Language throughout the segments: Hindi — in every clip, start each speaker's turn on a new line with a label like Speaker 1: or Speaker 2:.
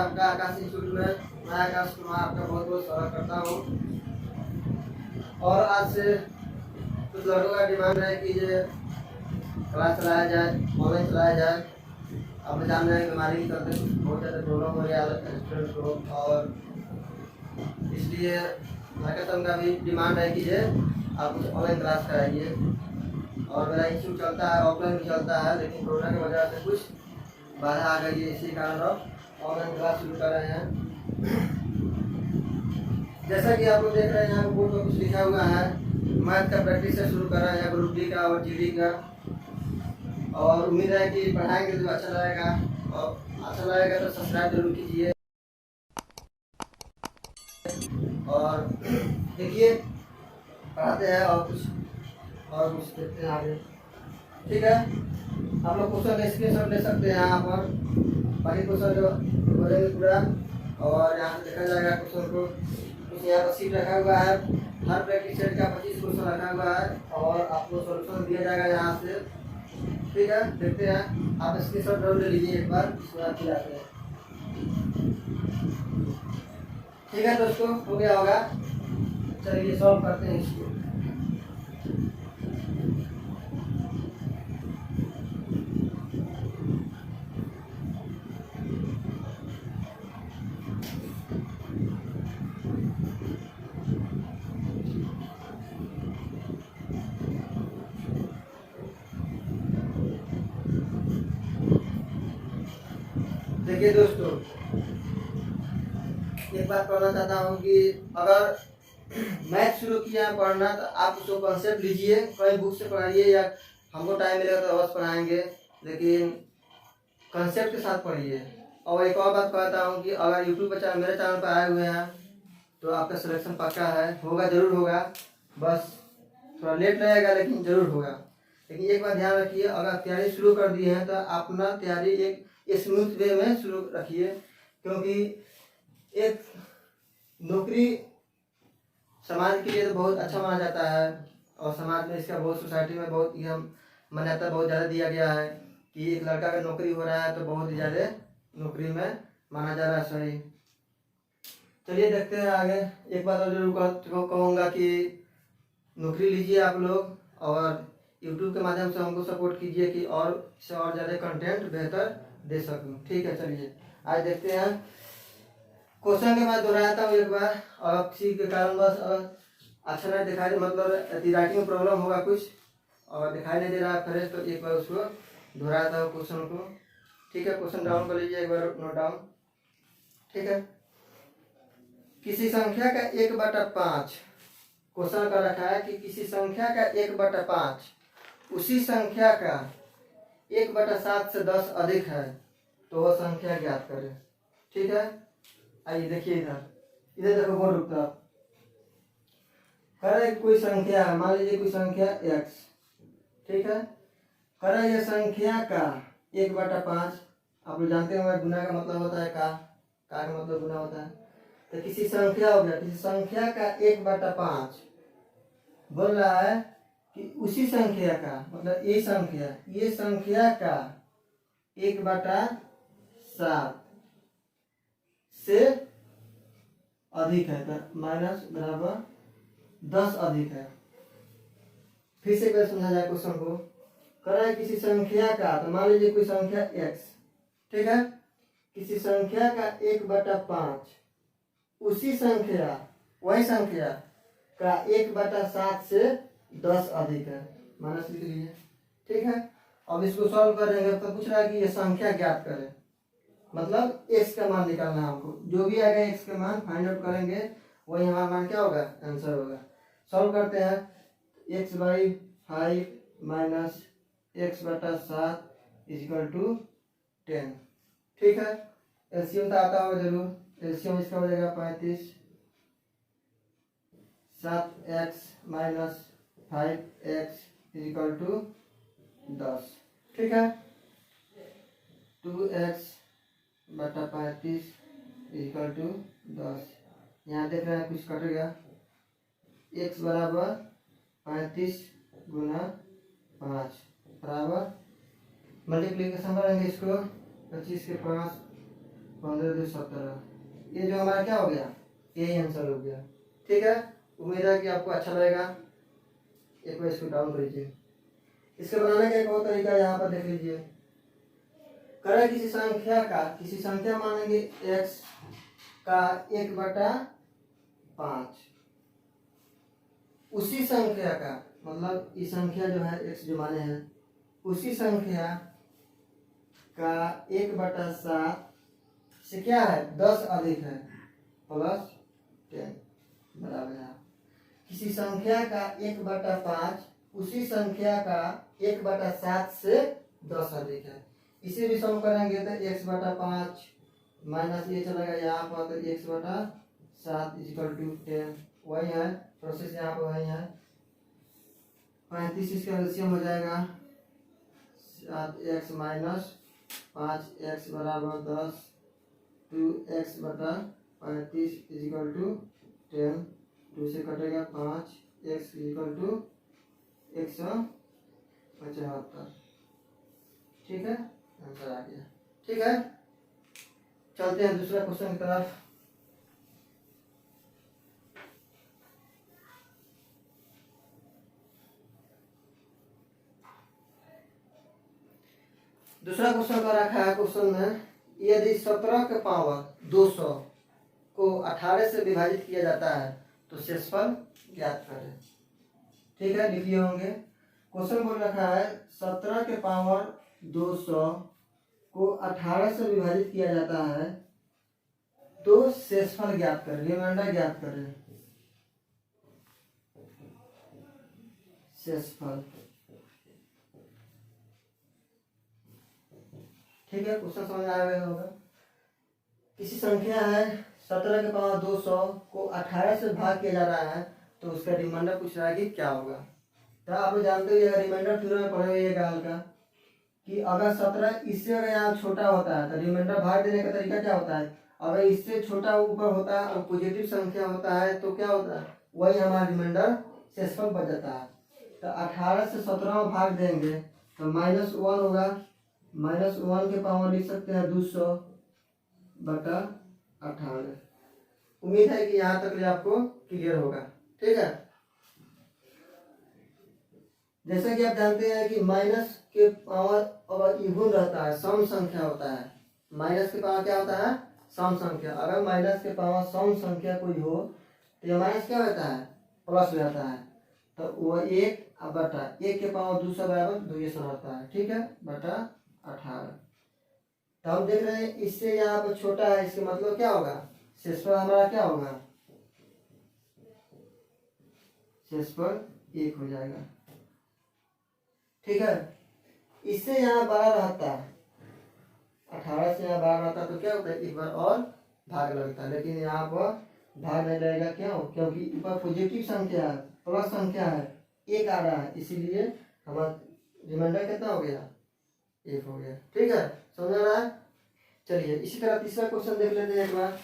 Speaker 1: आपका आकाश इंस्टीट्यूट में। मैं आकाश कुमार आपका बहुत बहुत स्वागत करता हूँ। और आज से कुछ लड़कों का डिमांड है कि ये क्लास चलाया जाए, ऑनलाइन चलाया जाए। आप जान रहे हैं बीमारी के चलते बहुत ज़्यादा प्रॉब्लम हो गया स्टूडेंट को, और इसलिए लड़का संघ का भी डिमांड है कि ये आप कुछ ऑनलाइन क्लास कराइए। और मेरा इंस्टीट्यूट चलता है, ऑफलाइन भी चलता है, लेकिन कोरोना की वजह से कुछ बाधा आ गई है, इसी कारण अब ऑनलाइन क्लास शुरू कर रहे हैं। जैसा कि आप लोग देख रहे हैं यहाँ बोर्ड पर कुछ लिखा हुआ है, मैथ का प्रैक्टिस से शुरू कर रहे हैं, ग्रुप डी का और जीडी का। और उम्मीद है कि पढ़ाएंगे तो अच्छा लगेगा, और अच्छा लगेगा तो सब्सक्राइब जरूर कीजिए। और देखिए पढ़ाते हैं और कुछ देखते हैं आगे। ठीक है, आप लोग क्वेश्चन स्क्रीनशॉट ले सकते हैं यहाँ पर, बाकी क्वेश्चन जो बोलेंगे पूरा, और यहाँ से देखा जाएगा क्वेश्चन को। कुछ यहाँ पर सीट रखा हुआ है, हर प्रैक्टिस सेट का 25 क्वेश्चन रखा हुआ है, और आपको सोल्यूशन दिया जाएगा यहाँ से। ठीक है, देखते हैं, आप स्क्रीनशॉट जरूर ले लीजिए एक बार, इसके बाद खिलाते हैं। ठीक है दोस्तों, हो गया होगा, चलिए सॉल्व करते हैं इसको। देखिए दोस्तों, एक बात कहना चाहता हूँ कि अगर मैथ शुरू किया है पढ़ना तो आप उसको कॉन्सेप्ट लीजिए, कई बुक से पढ़ाइए, या हमको टाइम मिलेगा तो अवश्य पढ़ाएंगे, लेकिन कॉन्सेप्ट के साथ पढ़िए। और एक और बात कहता हूँ कि अगर यूट्यूब पर मेरे चैनल पर आए हुए हैं तो आपका सिलेक्शन पक्का है, होगा, जरूर होगा, बस थोड़ा लेट लगेगा लेकिन जरूर होगा। लेकिन एक बात ध्यान रखिए, अगर तैयारी शुरू कर दी है तो अपना तैयारी एक स्मूथ वे में शुरू रखिए, क्योंकि एक नौकरी समाज के लिए तो बहुत अच्छा माना जाता है, और समाज में इसका बहुत, सोसाइटी में बहुत ही हम मान्यता बहुत ज़्यादा दिया गया है कि एक लड़का का नौकरी हो रहा है तो बहुत ही ज़्यादा नौकरी में माना जा रहा है सही। चलिए देखते हैं आगे। एक बात और जरूर कहूँगा कि नौकरी लीजिए आप लोग, और यूट्यूब के माध्यम से हमको सपोर्ट कीजिए कि और से और ज़्यादा कंटेंट बेहतर दे सकूँ। ठीक है, चलिए आज देखते हैं। क्वेश्चन के बाद दोहराता हूँ एक बार, और किसी के कारण बस अच्छा नहीं दिखाई, मतलब राइटिंग में प्रॉब्लम होगा कुछ और दिखाई नहीं दे रहा है फ्रेश, तो एक बार उसको दोहराता हूँ क्वेश्चन को। ठीक है, क्वेश्चन डाउन कर लीजिए एक बार, नोट डाउन। ठीक है, किसी संख्या का 1/5 क्वेश्चन कर रखा है कि किसी संख्या का 1/5 उसी संख्या का 1/7 से 10 अधिक है तो वह संख्या ज्ञात करें। ठीक है, आइए देखिए इधर देखो बोर्ड रुकता, करे कोई संख्या, मान लीजिए कोई संख्या x। ठीक है, करे ये संख्या का 1/5, आप लोग जानते होंगे गुना का मतलब होता है का मतलब गुना होता है। तो किसी संख्या हो गया, किसी संख्या का 1/5 बोल रहा है कि उसी संख्या का, मतलब ये संख्या का 1/7 से अधिक है, तो माइनस बराबर 10 अधिक है। फिर से कैसे समझा जाए क्वेश्चन को। करा है किसी संख्या का, तो मान लीजिए कोई संख्या x। ठीक है, किसी संख्या का 1/5 उसी संख्या, वही संख्या का 1/7 से 10 अधिक है, माइनस लिख लीजिए। ठीक है, अब इसको सॉल्व करेंगे तो पूछ रहा है कि ये संख्या ज्ञात करें, मतलब x का मान निकालना है हमको। जो भी आएगा x का मान फाइंड आउट करेंगे, वही हमारा मान क्या होगा, आंसर होगा। सॉल्व करते हैं, x/5 माइनस x/7 = 10। ठीक है, एलसीएम तो आता होगा जरूर, एलसीएम इसका हो जाएगा 35, 7x माइनस 5x = 10। ठीक है, 2x/35 = 10। यहाँ देख रहे हैं कुछ कट गया, x बराबर 35 × 5 बराबर, मल्टीप्लीकेशन करेंगे इसको, 25 के 5 15 2 17। ये जो हमारा क्या हो गया, यही आंसर हो गया। ठीक है, उम्मीद है कि आपको अच्छा लगेगा। एक बार इसको डाउन करिए। इसके बनाने का एक और तरीका यहाँ पर देख लीजिए। करें किसी संख्या मानेंगे x का 1/5, उसी संख्या का मतलब ये संख्या जो है x जो माने हैं, उसी संख्या का 1/7 से क्या है 10 अधिक है प्लस 10 बराबर है। किसी संख्या का 1/5 उसी संख्या का 1/7 से 10 अधिक है। इसे भी सम करेंगे तो x/5 माइनस ये चलेगा यहाँ पर, तो x/7 इक्वल टू 10। वही है प्रोसेस यहाँ पर, वही है 35। इसका एलसीएम हो जाएगा 7x माइनस 5x बराबर 10, 2x/35 इक्वल टू 10। 2 से कटेगा 5, x इक्वल टू 175। ठीक है, आंसर आ गया। ठीक है, चलते हैं दूसरा क्वेश्चन की तरफ। दूसरा क्वेश्चन का रखा है क्वेश्चन में, यदि 17 के पावर 200 को 18 से विभाजित किया जाता है तो शेषफल ज्ञात करें। ठीक है, लिखिए होंगे। क्वेश्चन बोल रखा है 17 के पावर 200 को 18 से विभाजित किया जाता है तो शेषफल ज्ञात करें, रिमाइंडर ज्ञात करें। शेषफल, ठीक है, क्वेश्चन समझ आ गया होगा। किसी संख्या है 17 के पावर 200 को 18 से भाग किया जा रहा है तो उसका रिमाइंडर पूछ रहा है कि क्या होगा। तो आप लोग जानते हो रिमाइंडर थ्योरम में पढ़े हुए गाल का कि अगर 17 इससे अगर यहाँ छोटा होता है तो रिमाइंडर भाग देने का तरीका क्या होता है, अगर इससे छोटा ऊपर होता है और पॉजिटिव संख्या होता है तो क्या होता है, वही हमारा रिमाइंडर शेषफल बच जाता है। तो 18 से 17 में भाग देंगे तो -1 होगा। -1 के पावर लिख सकते हैं 200/18। उम्मीद है कि यहाँ तक आपको क्लियर होगा। ठीक है, जैसा कि आप जानते हैं कि माइनस के पावर अगर इवन रहता है, सम संख्या होता है। माइनस के पावर क्या होता है, सम संख्या। अगर माइनस के पावर सम संख्या कोई हो तो ये माइनस क्या होता है, प्लस रहता है। तो वो 1/1 के पावर 200 बराबर 200 रहता है। ठीक है, बटा 18। तो हम देख रहे हैं इससे यहाँ पर छोटा है, इसका मतलब क्या होगा, शेषफल हमारा क्या होगा, शेषफल 1 हो जाएगा। ठीक है, इससे यहाँ 12 रहता है, 18 से यहाँ 12 रहता है तो क्या होता है, एक बार और भाग लगता है। लेकिन यहाँ पर भाग नहीं लगेगा, क्यों, क्योंकि ऊपर पॉजिटिव संख्या है, प्लस संख्या है, 1 आ रहा है, इसीलिए हमारा रिमाइंडर कितना हो गया, 1 हो गया। ठीक है, समझ आ रहा है। चलिए इसी तरह तीसरा क्वेश्चन देख लेते हैं एक बार।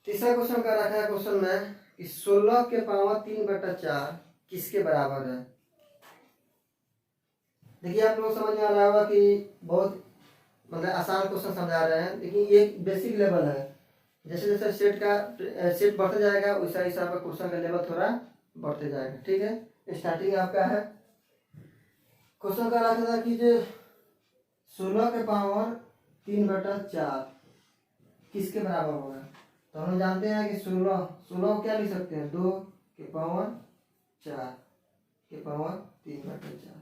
Speaker 1: तीसरा क्वेश्चन का रखा है क्वेश्चन में कि 16 के पावर 3/4 किसके बराबर है। देखिए आप लोग समझ में आ रहा होगा कि बहुत मतलब आसान क्वेश्चन समझा रहे हैं, लेकिन ये बेसिक लेवल है। जैसे जैसे सेट बढ़ते जाएगा वैसा हिसाब का क्वेश्चन का लेवल थोड़ा बढ़ते जाएगा। ठीक है, स्टार्टिंग आपका है क्वेश्चन का रखा था कि जो 16 के पावर 3/4 किसके बराबर होगा। तो हम जानते हैं कि 16 को क्या लिख सकते हैं, 2 के पावर 4 के पावर 3/4।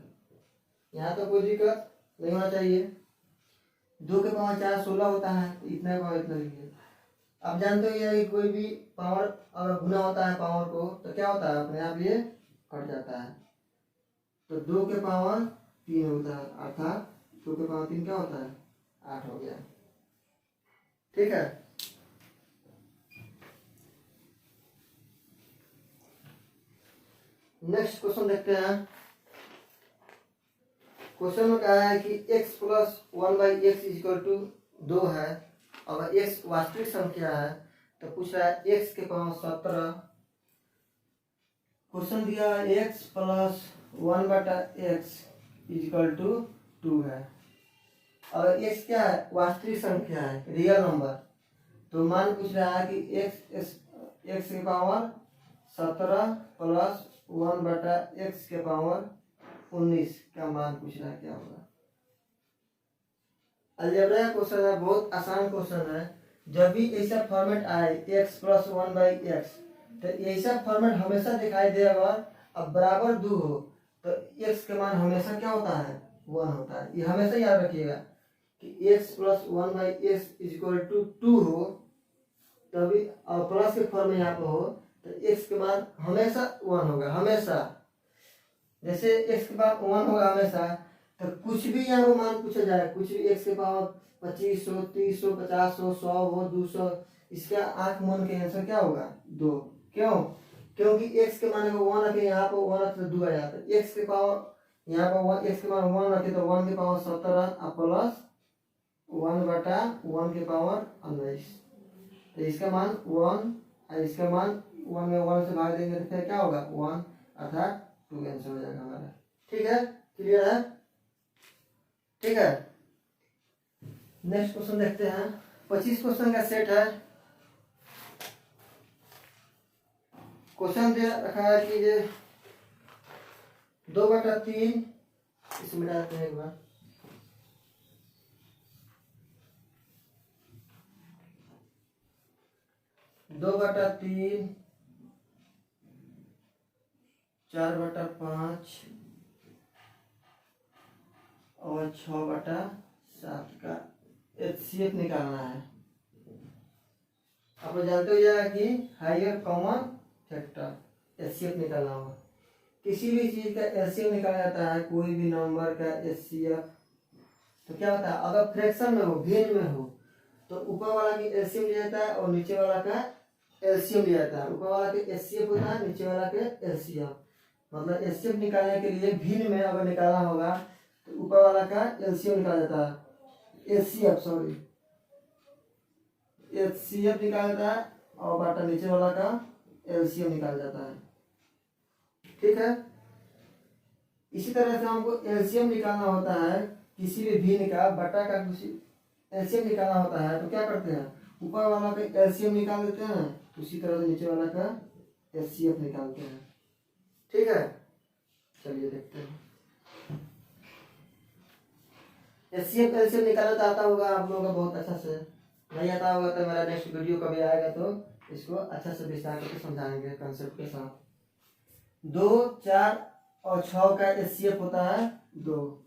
Speaker 1: यहाँ तो कोई दिक्कत नहीं होना चाहिए। 2 के पावर 4 16 होता है, तो इतना पावर इतना लिखिए। आप जानते हो कि कोई भी पावर अगर गुना होता है पावर को तो क्या होता है, अपने आप ये कट जाता है। तो 2 के पावर 3 होता है, अर्थात 2 के पावर 3 क्या होता है, 8 हो गया। ठीक है, नेक्स्ट क्वेश्चन देखते हैं। क्वेश्चन में कहा है कि x + 1/x = 2 है। अगर x वास्तविक संख्या है तो पूछ रहा है x के पावर 17। क्वेश्चन दिया x + 1/x = 2 है। और x क्या है, वास्तविक संख्या है, रियल नंबर। तो मान पूछ रहा है कि x की पावर 17 प्लस 1 बटा x के पावर 19 का मान पूछ रहा है, क्या होगा। अलजेब्रा का क्वेश्चन है, बहुत आसान क्वेश्चन है। जब भी ऐसा फॉर्मेट आए x प्लस 1/x, तो ऐसा फॉर्मेट हमेशा दिखाई दे। अगर अब बराबर 2 हो तो x के मान हमेशा क्या होता है, 1 होता है। ये हमेशा याद रखिएगा कि x plus 1/x is equal to 2 हो, तभी प्लस के फॉर्म में यहाँ पे हो तो x के मान हमेशा 1 होगा, हमेशा। जैसे x के मान 1 होगा हमेशा, तो कुछ भी यहाँ पे मान पूछा जाए, कुछ भी x के पावर 2500, 300, 50, 100 हो, 200, इसका आंख मूंद के आंसर क्या होगा, 2। क्यों? क्योंकि x के मान को 1 रखे, यहाँ पे 1 रखे तो 2 आ जाता है। x के पावर यहाँ पे x के मान 1 रखे तो 1 के पावर 17 प्लस 1 बटा 1 के पावर 19। तो इसका मान 1 और इसका मान 1 में 1 से भाग देंगे तो फिर क्या होगा, 1, अर्थात 2 आंसर हो जाएगा हमारा। ठीक है, क्लियर है? ठीक है, नेक्स्ट क्वेश्चन देखते हैं। 25 क्वेश्चन का सेट है। क्वेश्चन दे रखा है कि ये 2/3, इसमें डालते हैं एक बार, 2/3, 4/5 और 6/7 का HCF निकालना है। आप जानते हो जाएगा कि हायर कॉमन फैक्टर HCF निकालना होगा। किसी भी चीज का LCM निकाला जाता है, कोई भी नंबर का HCF, तो क्या होता है, अगर फ्रैक्शन में हो, भिन्न में हो, तो ऊपर वाला की LCM लिया जाता है और नीचे वाला का LCM लिया जाता है। ऊपर वाला के HCF होता है, नीचे वाला के LCM। मतलब HCF निकालने के लिए भिन्न में अगर निकालना होगा तो ऊपर वाला का LCM निकाला जाता है, HCF निकाला जाता है, और बटा नीचे वाला का LCM निकाला जाता है। ठीक है, इसी तरह से हमको LCM निकालना होता है किसी भी भिन्न का, बटा का किसी LCM निकालना होता है, तो क्या करते हैं, ऊपर वाला का LCM निकाल देते हैं, उसी तरह से नीचे वाला का HCF निकालते हैं। ठीक है, चलिए देखते हैं। HCF LCM निकालना तो आता होगा आप लोगों का बहुत अच्छा से, नहीं आता होगा तो मेरा नेक्स्ट वीडियो कभी आएगा तो इसको अच्छा से विस्तार करके समझाएंगे कंसेप्ट के साथ। 2, 4 और 6 का HCF होता है 2,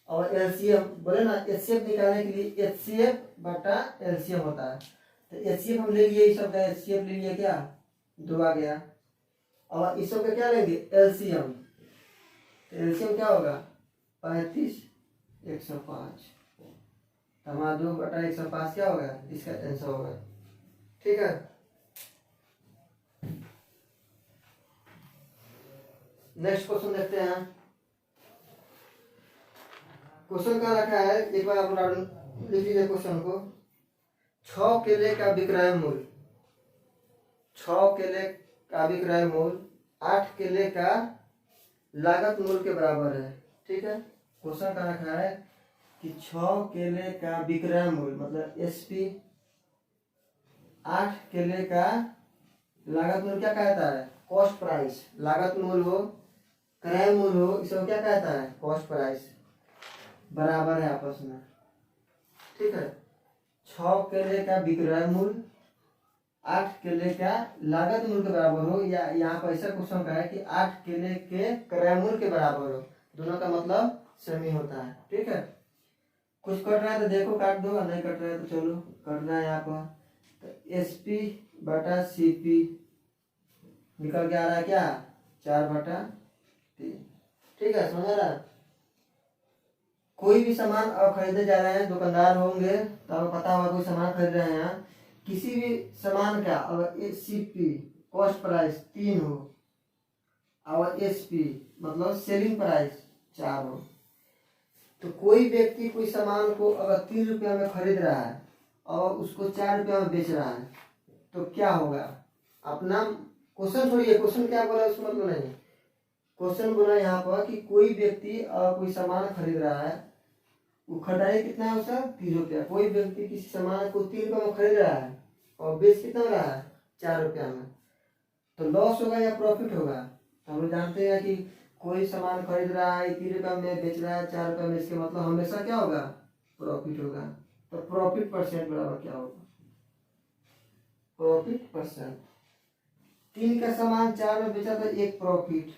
Speaker 1: और LCM बोले ना, HCF निकालने के लिए HCF बटा LCM होता है। तो HCF हम ले लिए, इस सब का HCF ले लिए, क्या 2 आ गया, और इस सब का क्या लेंगे, LCM। तो LCM क्या होगा, 35, 105, हमारा 2/105 क्या होगा, इसका आंसर होगा। ठीक है, नेक्स्ट क्वेश्चन देखते हैं। क्वेश्चन क्या रखा है, एक बार आप लिख लीजिए क्वेश्चन को। 6 केले का विक्रय मूल्य, 6 केले का विक्रय मूल्य 8 केले का लागत मूल्य के बराबर है। ठीक है, क्वेश्चन का रखा है कि 6 केले का विक्रय मूल्य मतलब SP, 8 केले का लागत मूल्य क्या कहता है, कॉस्ट प्राइस। लागत मूल्य हो, क्रय मूल्य हो, इसको क्या कहता है, कॉस्ट प्राइस, बराबर है आपस में। ठीक है, 6 केले का विक्रय मूल्य 8 केले का लागत मूल्य के बराबर हो, या यहाँ पर ऐसा क्वेश्चन का है कि 8 केले के क्रय मूल्य के बराबर हो, दोनों का मतलब सेम ही होता है। ठीक है, कुछ कट रहा है तो देखो काट दो, नहीं कट रहा है तो चलो कट रहा है यहाँ पर। तो SP बटा CP निकल के आ रहा है क्या, 4/3। ठीक है, समझ रहा है। कोई भी सामान आप खरीदने जा रहे हैं, दुकानदार होंगे तो आपको पता होगा कोई सामान खरीद रहे हैं, किसी भी सामान का अगर CP कॉस्ट प्राइस 3 हो और SP मतलब सेलिंग प्राइस 4 हो, तो कोई व्यक्ति कोई सामान को अगर 3 रुपया में खरीद रहा है और उसको 4 रुपया में बेच रहा है, तो क्या होगा। अपना क्वेश्चन छोड़िए, क्वेश्चन क्या बोला उसको मतलब नहीं, क्वेश्चन बोला यहाँ पर कि कोई व्यक्ति कोई सामान खरीद रहा है वो खरीदारी कितना है उसका 3 रुपया। कोई व्यक्ति किसी सामान को 3 रुपया में खरीद रहा है और बेच कितना रहा है 4 रुपया में, तो लॉस होगा या प्रॉफिट होगा? तो हम लोग जानते हैं कि कोई सामान खरीद रहा है 3 रुपया में, बेच रहा है 4 रुपया में, इसके मतलब हमेशा क्या होगा? प्रॉफिट होगा। तो प्रॉफिट परसेंट बराबर क्या होगा? Profit percent. 3 का सामान 4 में बेचा तो 1 प्रॉफिट।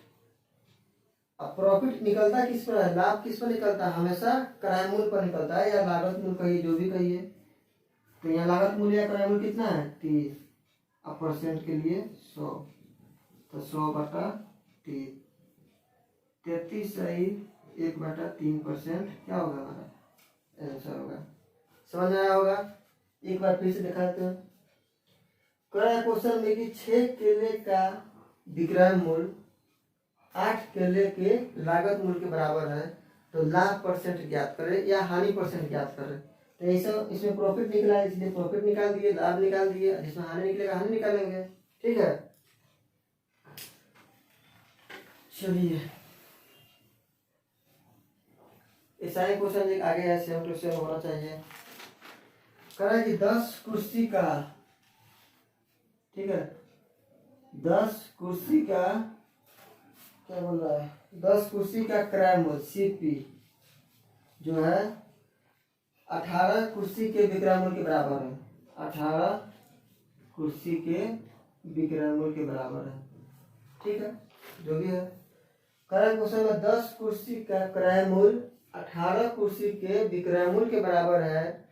Speaker 1: अब प्रॉफिट निकलता किस पर है? लाभ किस पर निकलता है? हमेशा क्रय मूल्य पर निकलता है, या लागत मूल्य कहिए, जो भी कहिए। तो यहाँ लागत मूल्य या क्रय मूल्य कितना है? 30। अब परसेंट के लिए 100, तो 100/3, 33 सही 1/3% क्या होगा? हमारा आंसर होगा। समझ में आया होगा? एक बार फिर से दिखाते हैं। क्वेश्चन में कि 6 केले का विक्रय मूल्य 8 केले के लागत मूल्य के बराबर है, तो लाभ परसेंट ज्ञात करें या हानि परसेंट ज्ञात करें। तो ऐसा इसमें प्रॉफिट निकला है, इसलिए प्रॉफिट निकाल दिए, लाभ निकाल दिए, जिसमें हानि निकलेगा हानि निकालेंगे। ठीक है, चलिए ऐसा ही क्वेश्चन एक आगे है, सेम टू सेम होना चाहिए। करें कि 10 कुर्सी का, ठीक है, 10 कुर्सी का क्या बोल रहा है, 10 कुर्सी का क्रय मूल्य CP जो है 18 कुर्सी के विक्रय मूल्य के बराबर है। 18 कुर्सी के विक्रय मूल्य के बराबर है। ठीक है, जो भी है। क्रय क्वेश्चन में 10 कुर्सी का क्रय मूल्य 18 कुर्सी के विक्रय मूल्य के बराबर है,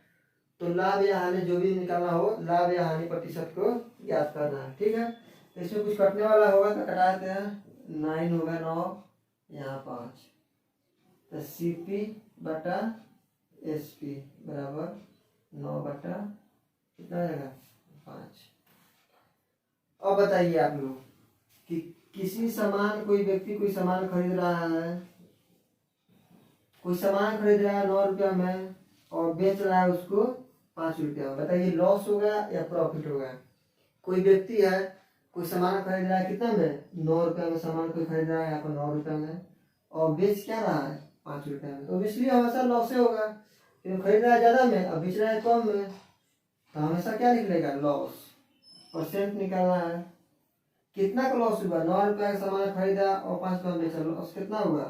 Speaker 1: तो लाभ या हानि जो भी निकालना हो, लाभ या हानि प्रतिशत को ज्ञात करना है। ठीक है, इसमें कुछ कटने वाला होगा तो कटा देते हैं। 9 होगा 9, यहाँ 5, तो CP/SP बराबर 9 बटा कितना हो जाएगा 5। अब बताइए आप लोग कि किसी सामान, कोई व्यक्ति कोई सामान खरीद रहा है, कोई सामान खरीद रहा है 9 रुपया में और बेच रहा है उसको 5 रुपया में। बताइए लॉस होगा या प्रॉफिट होगा? कोई व्यक्ति है, कोई सामान खरीद रहा है कितना में? 9 रुपया में सामान कोई खरीद रहा है यहाँ पर 9 रुपया में, और बेच क्या रहा है 5 रुपया में, तो इसलिए हमेशा लॉस होगा। क्योंकि खरीद रहा है ज़्यादा में और बेच रहा है कम में, तो हमेशा क्या निकलेगा? लॉस। परसेंट निकालना है। कितना का लॉस हुआ? 9 रुपया का सामान खरीदा और 5 रुपया में बेचा, लॉस कितना हुआ?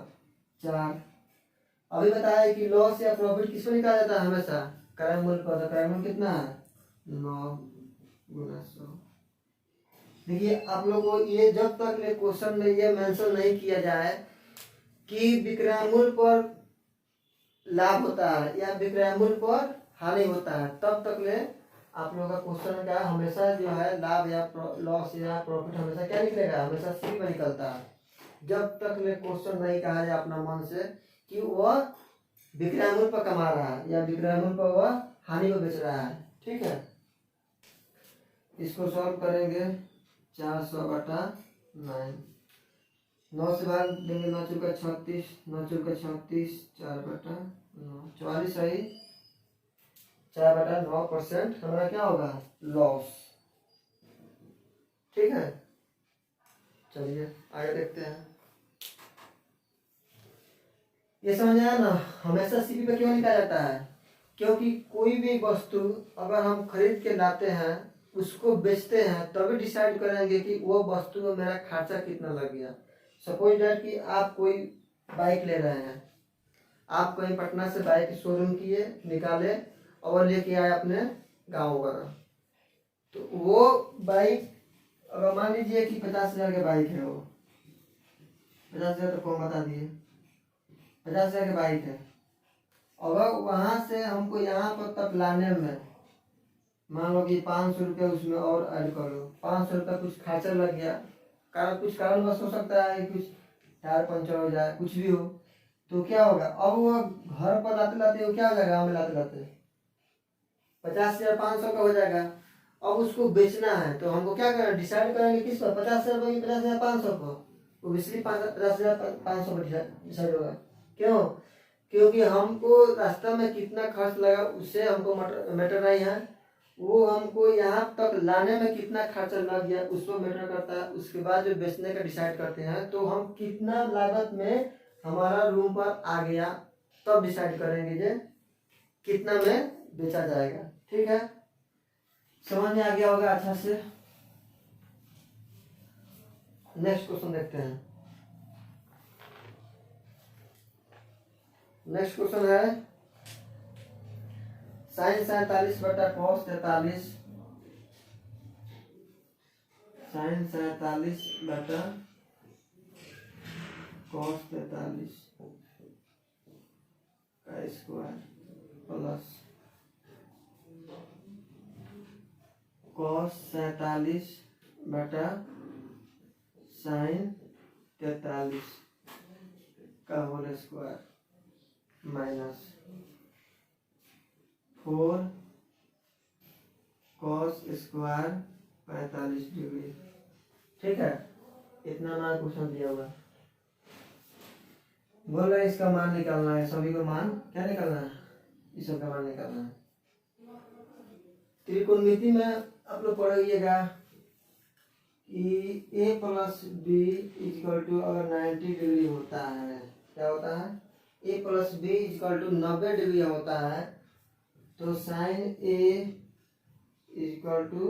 Speaker 1: 4। अभी बताया कि लॉस या प्रॉफिट किस पर निकाला जाता है? हमेशा क्रय मूल्य पर। तो क्रय मूल्य कितना है? 9 गुना 100। देखिए आप लोगों को ये जब तक क्वेश्चन में ये मेंशन नहीं किया जाए कि विक्रय मूल्य पर लाभ होता है या विक्रय मूल्य पर हानि होता है, तब तक ले आप लोगों का क्वेश्चन का हमेशा जो है लाभ या लॉस या प्रॉफिट हमेशा क्या निकलेगा? हमेशा सी पर निकलता है। जब तक ले क्वेश्चन नहीं कहा जाए अपना मन से कि वह विक्रय मूल्य पर कमा रहा है या विक्रय मूल्य पर वह हानि को बेच रहा है। ठीक है, इसको सॉल्व करेंगे। 400/9, 9 से भाग देंगे, 9 चौका 36, 9 चौका 36, 4/9, 44 सही। 4/9% हमारा क्या होगा? लॉस। ठीक है, चलिए आगे देखते हैं। ये समझ आया ना? हमेशा CP पे क्यों निकाला जाता है? क्योंकि कोई भी वस्तु अगर हम खरीद के लाते हैं, उसको बेचते हैं, तभी डिसाइड करेंगे कि वो वस्तु में मेरा खर्चा कितना लग गया। सपोज दैट कि आप कोई बाइक ले रहे हैं, आप कहीं पटना से बाइक शोरूम किए, निकाले और लेके आए अपने गाँव वगैरह, तो वो बाइक अगर मान लीजिए कि 50,000 की बाइक है, वो 50,000 तो कौन बता दिए, 50,000 की बाइक है। अगर वहाँ से हमको यहाँ पर तक लाने में मान लो कि 500 रुपया उसमें और ऐड कर लो, 500 रुपया कुछ खर्चा लग गया, कारण कुछ कारणवश हो सकता है, कुछ टायर पंचर हो जाए, कुछ भी हो, तो क्या होगा? अब वो घर पर लाते लाते वो क्या हो जाएगा? गाँव में लाते लाते 50,500 का हो जाएगा। अब उसको बेचना है तो हमको क्या करना? डिसाइड करेंगे किस पर? 50,000 की 50,500 पर, ओबियसली 50,500 पर डिसाइड होगा। क्यों? क्योंकि हमको रास्ता में कितना खर्च लगा उससे हमको मैटर नहीं है, वो हमको यहाँ तक लाने में कितना खर्चा लग गया उस पर मैटर करता है। उसके बाद जो बेचने का डिसाइड करते हैं, तो हम कितना लागत में हमारा रूम पर आ गया, तब डिसाइड करेंगे जे कितना में बेचा जाएगा। ठीक है, समझ में आ गया होगा अच्छा से। नेक्स्ट क्वेश्चन देखते हैं। नेक्स्ट क्वेश्चन है sin 47 बटा cos 43, sin 47 बटा cos 43 का स्क्वायर प्लस cos 47 बटा sin 43 का whole square minus 4 cos square 45 degree. ठीक है, इतना ना क्वेश्चन दिया हुआ। बोल रहे इसका मान निकालना है, सभी को मान क्या निकालना है, इस सब का मान निकालना है। त्रिकोणमिति में आप लोग पढ़िएगा कि a plus B equal to अगर 90 डिग्री होता है, क्या होता है, a plus B equal to 90 degree होता है, तो sine a equal to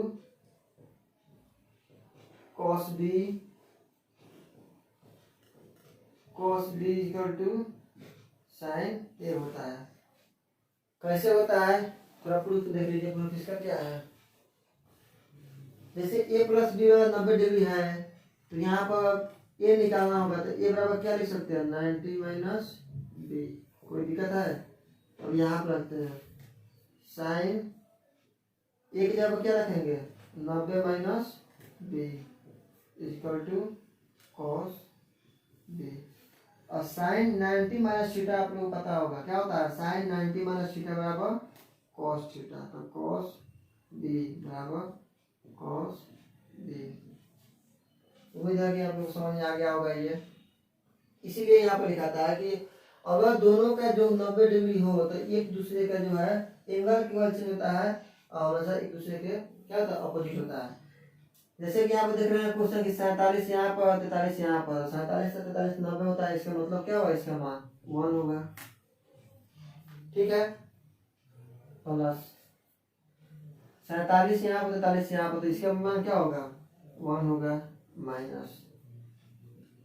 Speaker 1: cos B equal to sine A होता है। कैसे होता है, थोड़ा प्रूफ देख लीजिए। प्रूफ इसका क्या है, जैसे a प्लस बी 90 डिग्री है, तो यहाँ पर a निकालना होगा, तो a बराबर क्या लिख सकते हैं, 90 माइनस बी। कोई दिक्कत है, अब यहाँ पर रखते हैं साइन ए की जगह क्या रखेंगे, 90 minus B equal to cos B. और साइन 90 माइनस थीटा आप लोगों को पता होगा क्या होता है, साइन 90 माइनस थीटा बराबर कॉस थीटा, तो कॉस बी बराबर कॉस बी। उम्मीद है कि आप लोग समझ में आ गया होगा ये। इसीलिए यहाँ पर लिखा था कि अगर दोनों का जो 90 डिग्री हो तो एक दूसरे का जो है एंगल केवल चेंज होता है और वैसा एक दूसरे के क्या होता है, अपोजिट होता है। जैसे कि यहाँ पे देख रहे हैं क्वेश्चन की 47 यहाँ पर 43 यहाँ पर, 47 से 43 90 होता है, इसका मतलब क्या होगा, इसका मान 1 होगा। ठीक है, प्लस 47 यहाँ पर 43 यहाँ पर, तो इसका मान क्या होगा, 1 होगा, माइनस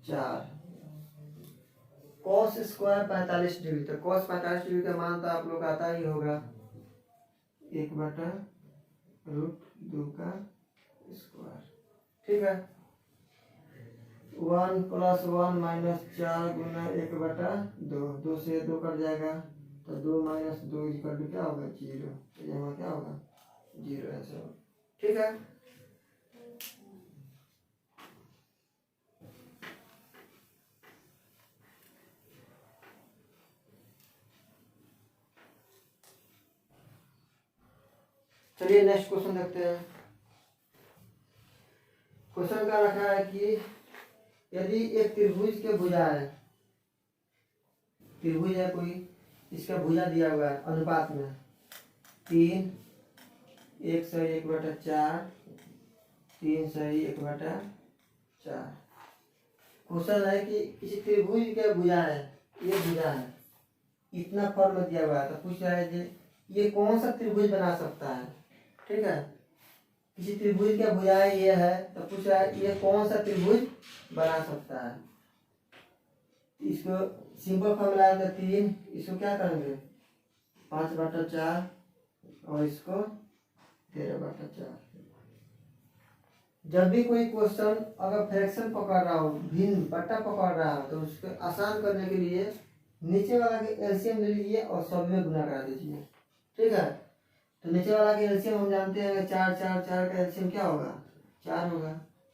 Speaker 1: 4 cos स्क्वायर 45 डिग्री, तो cos 45 डिग्री का मान तो आप लोग आता ही होगा 1/√2 का स्क्वायर। ठीक है, 1 प्लस 1 माइनस 4 गुना 1/2, 2 से 2 कट जाएगा, तो 2 माइनस 2 इक्वल टू क्या होगा, 0। तो यहाँ क्या होगा, 0 आंसर। ठीक है, चलिए नेक्स्ट क्वेश्चन देखते हैं। क्वेश्चन का रखा है कि यदि एक त्रिभुज के भुजाएं, त्रिभुज है कोई, इसका भुजा दिया हुआ है अनुपात में 3 1/4, 3/4। क्वेश्चन है कि किसी त्रिभुज के भुजाएं, ये भुजा है, इतना फॉर्म दिया हुआ है, तो पूछ रहा है कि ये कौन सा त्रिभुज बना सकता है। ठीक है, किसी त्रिभुज का भुजाएं ये है, तो पूछ रहा है ये कौन सा त्रिभुज बना सकता है। इसको सिंपल फॉर्मूला है 3, इसको क्या करेंगे 5/4 और इसको 13/4। जब भी कोई क्वेश्चन अगर फ्रैक्शन पकड़ रहा हो, भिन्न बट्टा पकड़ रहा हो, तो उसको आसान करने के लिए नीचे वाला के एलसीएम ले लीजिए और सब में गुना करा दीजिए। ठीक है, तो नीचे वाला के एलसीएम हम जानते हैं 4 4 4 का एलसीएम क्या होगा, 4 होगा,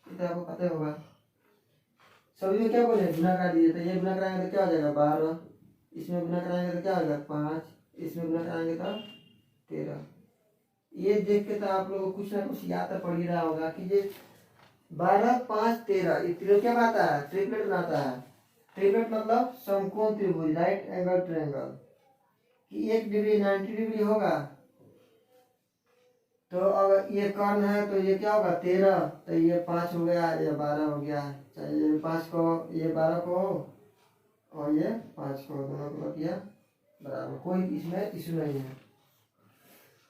Speaker 1: ये तो आपको पता होगा। सभी में क्या बोले, गुना करा दीजिए, तो ये गुना कराएंगे तो क्या हो जाएगा 12, इसमें गुना कराएंगे तो क्या होगा 5, इसमें गुना कराएंगे तो 13। ये देख के तो आप लोगों को कुछ ना कुछ याद तो पड़ ही रहा होगा कि ये 12 5 13 ये त्रिभुज क्या बनाता है, ट्रिपलेट बनाता है। ट्रिपलेट मतलब समकोण त्रिभुज, राइट एंगल ट्रायंगल, कि 1 डिग्री 90 डिग्री होगा। तो अगर ये कर्ण है तो ये क्या होगा 13, तो ये 5 हो गया, ये 12 हो गया, चाहे ये 5 को ये 12 को और ये 5 को, दोनों को किया बराबर, कोई इसमें इशू नहीं है।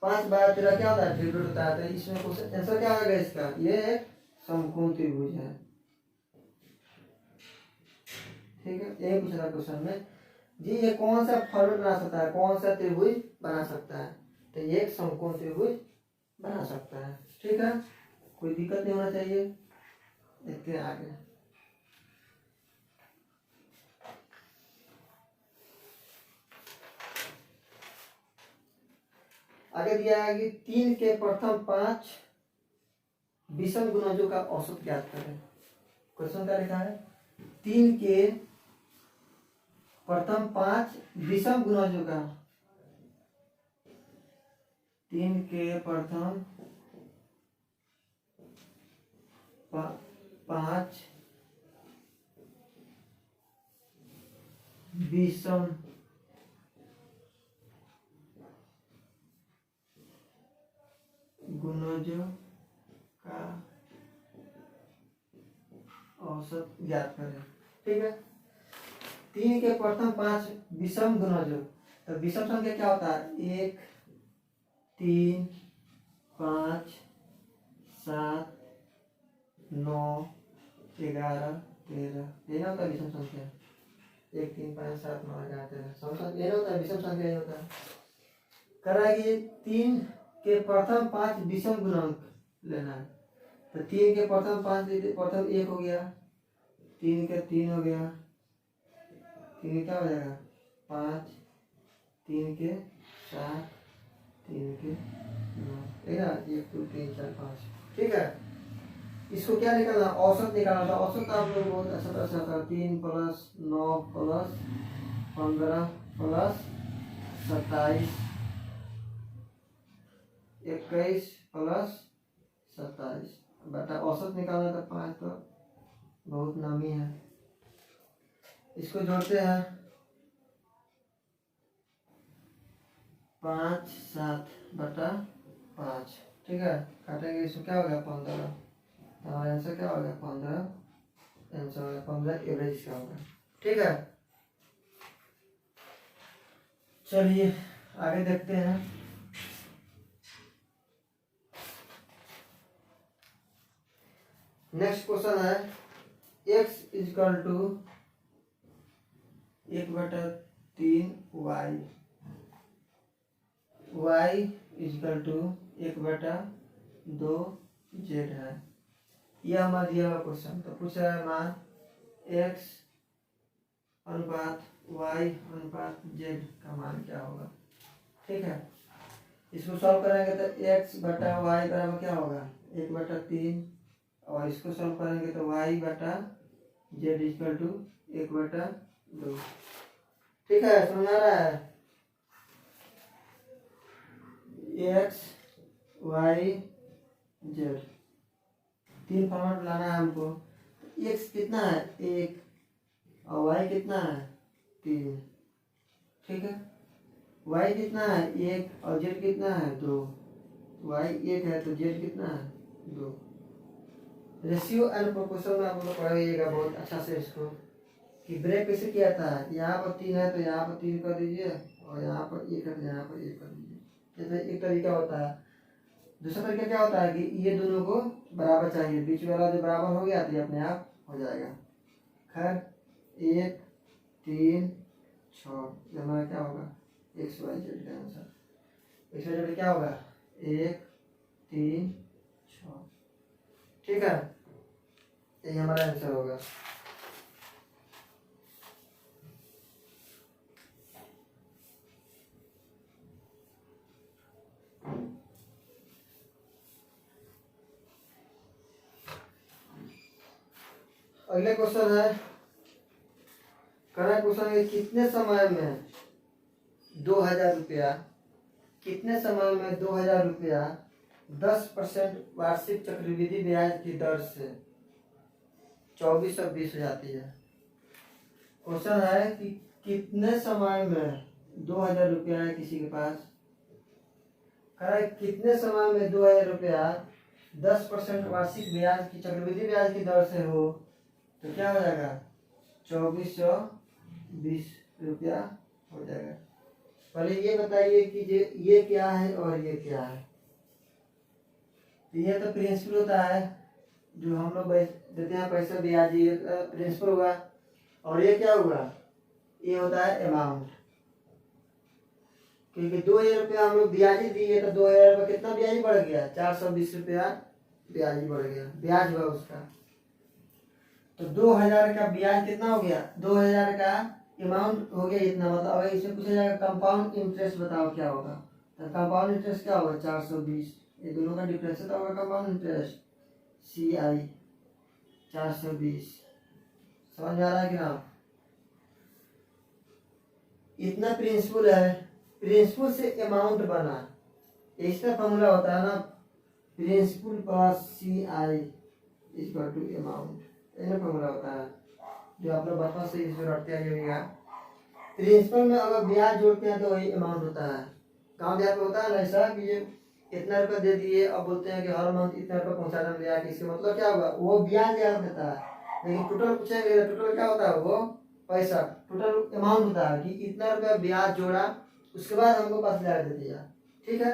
Speaker 1: 5/13 क्या होता है, ट्रिब्यूट होता है। तो इसमें क्वेश्चन आंसर क्या होगा इसका, ये एक समकोण त्रिभुज है। ठीक है, यही पूछा था क्वेश्चन में जी, ये कौन सा फॉर्मेट बना सकता है, कौन सा त्रिभुज बना सकता है। तो ये एक समकोण त्रिभुज बना सकता है। ठीक है, कोई दिक्कत नहीं होना चाहिए। देखते हैं आगे। आगे दिया है कि 3 के प्रथम 5 विषम गुणजों का औसत ज्ञात करें। क्वेश्चन क्या लिखा है, 3 के प्रथम 5 विषम गुणजों का, 3 के प्रथम 5 विषम गुणजों का औसत ज्ञात करें। ठीक है, 3 के प्रथम 5 विषम गुणजों, तो विषम संख्या क्या होता है, 1 3 5 7 9 11 13, ये ना होता है विषम संख्या। 1 3 5 7 9 11 13 ये ना होता है विषम संख्या, ये होता है। कर रहा है कि 3 के प्रथम 5 विषम गुणांक लेना है। तो 3 के प्रथम 5 लेते, प्रथम 1 हो गया, 3 के 3 हो गया, 3 क्या हो जाएगा 5, 3 के 7, 3 के 9, ठीक है 1 2 3 4 5। ठीक है, इसको क्या निकालना, औसत निकालना था। औसत आप लोग बहुत अच्छा तरह से आता है, 3 + 9 + 15 + 27 21 + 27 बटा औसत निकालना था 5, तो बहुत नामी है। इसको जोड़ते हैं 5 7 बटा 5। ठीक है, काटेंगे, इसको क्या हो गया 15, हमारा आंसर क्या होगा 15, आंसर होगा 15 एवरेज का होगा। ठीक है, चलिए आगे देखते हैं। नेक्स्ट क्वेश्चन है, x = 1/3 y, y = 1/2 z है। यह हमारा दिया हुआ क्वेश्चन। तो पूछ रहा है मान x अनुपात y अनुपात z का मान क्या होगा। ठीक है, इसको सॉल्व करेंगे तो x बटा y बराबर क्या होगा 1/3, और इसको सॉल्व करेंगे तो y बटा z = 1/2। ठीक है, समझ आ रहा है, x y z 3 फॉर्मेट लाना है हमको। x कितना है 1 और y कितना है 3। ठीक है, y कितना है 1 और z कितना है 2। y 1 है तो z कितना है 2। रेशियो एंड प्रोपोर्शन में आप लोग पढ़िएगा बहुत अच्छा से इसको, कि ब्रेक कैसे किया था। यहाँ पर 3 है तो यहाँ पर 3 कर दीजिए, और यहाँ पर 1 है तो यहाँ पर 1 कर दीजिए। जैसे एक तरीका होता है। दूसरा तरीका क्या होता है कि ये दोनों को बराबर चाहिए, बीच वाला जो बराबर हो गया तो ये अपने आप हो जाएगा। खैर 1 3 6 ये हमारा क्या होगा एक्स वाई जेड का आंसर। एक्स वाई जेड क्या होगा 1 3 6। ठीक है, यही हमारा आंसर होगा। अगले क्वेश्चन है, करंट क्वेश्चन है कितने समय में 2000 रुपया, कितने समय में 2000 रुपया 10% वार्षिक चक्रवृद्धि ब्याज की दर से 2420 हो जाती है। क्वेश्चन है कि कितने समय में 2000 रुपया है किसी के पास, कह रहा है कितने समय में 2000 रुपया 10% वार्षिक ब्याज की चक्रवृद्धि ब्याज की दर से हो, तो क्या हो जाएगा 2420 रुपया हो जाएगा। पहले ये बताइए कि ये क्या है और ये क्या है। तो ये तो प्रिंसिपल होता है जो हम लोग देते हैं पैसा ब्याज, ये प्रिंसिपल हुआ। और ये क्या हुआ, ये होता है अमाउंट। क्योंकि 2000 रुपया हम लोग ब्याज ही दिए तो 2000 रुपया कितना ब्याज बढ़ गया, 420 रुपया ब्याज बढ़ गया, ब्याज हुआ उसका। तो 2000 का ब्याज कितना हो गया, 2000 का अमाउंट हो गया इतना। मतलब अगर इसमें पूछा जाएगा कंपाउंड इंटरेस्ट बताओ क्या होगा, तो कंपाउंड इंटरेस्ट क्या होगा 420, ये दोनों का डिफरेंस है तो होगा कंपाउंड इंटरेस्ट CI 420। समझ में आ रहा है कि ना। इतना प्रिंसिपल है, प्रिंसिपल से अमाउंट बना, इसका फॉर्मूला होता है ना principal plus CI equal to amount, ये फॉर्मूला होता है जो आप लोग बचपन से इसमें रटते आइएगा। प्रिंसिपल में अगर ब्याज जोड़ते हैं तो वही अमाउंट होता है। गाँव देहात में होता है ना ऐसा कि ये इतना रुपया दे दिए, अब बोलते हैं कि हर मंथ इतना रुपया पहुँचा देंगे, कि इसका मतलब क्या होगा, वो ब्याज याद देता है, लेकिन टोटल पूछेंगे टोटल क्या होता है, वो पैसा टोटल अमाउंट होता है कि इतना रुपया ब्याज जोड़ा, उसके बाद हमको 5000 दे दिया। ठीक है,